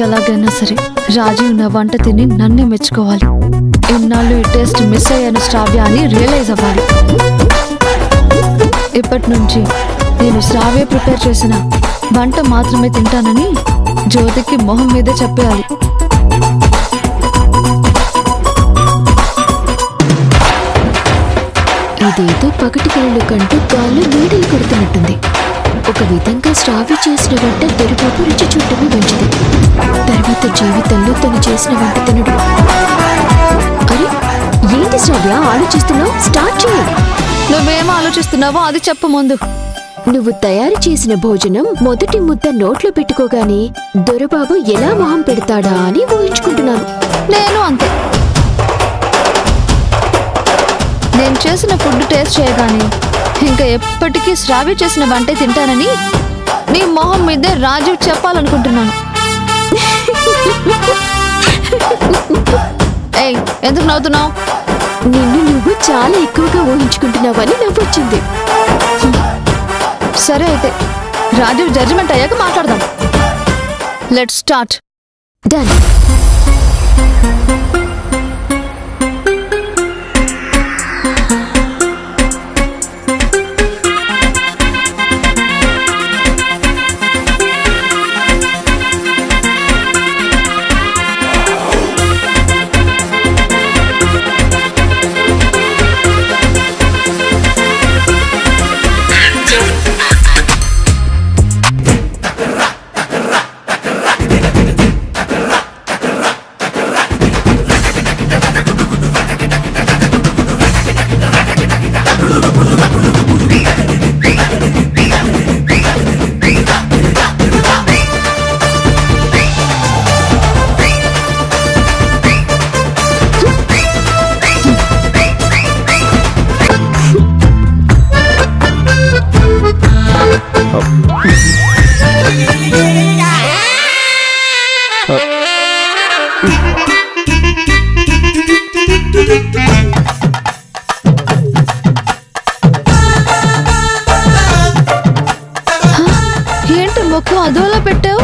ఎలాగైనా సరే రాజీవ్ నా వంట తిని నన్నే మెచ్చుకోవాలి. ఇన్నాళ్ళు ఈ టేస్ట్ మిస్ అయ్యాను శ్రావ్య అని రియలైజ్ అవ్వాలి. ఇప్పటి నుంచి నేను శ్రావ్య ప్రిపేర్ చేసిన వంట మాత్రమే తింటానని జ్యోతికి మొహం మీదే చెప్పేయాలి. ఇదేదో పగటి కళ్ళు కంటూ కాళ్ళు నీడలు కొడుతున్నట్టుంది. ఒక విధంగా శ్రావ్య చేసిన వంట దొరిబాబు రుచి చూడటమే మంచిది. తర్వాత జీవితంలో తను చేసిన వంట తినడు. అరే ఏంటి శ్రావ్య ఆలోచిస్తున్నావు? స్టార్ట్ చేయి. నువ్వేమో ఆలోచిస్తున్నావో అది చెప్పు ముందు. నువ్వు తయారు చేసిన భోజనం మొదటి ముద్ద నోట్లో పెట్టుకోగానే దొరబాబు ఎలా మొహం పెడతాడా అని ఊహించుకుంటున్నాను. నేను అంతే. నేను చేసిన ఫుడ్ టేస్ట్ చేయగానే ఇంకా ఎప్పటికీ శ్రావ్య చేసిన వంటే తింటానని నీ మొహం మీదే రాజీవ్ చెప్పాలనుకుంటున్నాను. ఏయ్, ఎందుకు నవ్వుతున్నావు? నిన్ను నువ్వు చాలా ఎక్కువగా ఊహించుకుంటున్నావని నవ్వొచ్చింది. సరే అయితే రాజీవ్ జడ్జిమెంట్ అయ్యాక మాట్లాడదాం. Let's start. డన్. ఏంటి మొక్క అదోలా పెట్టావు?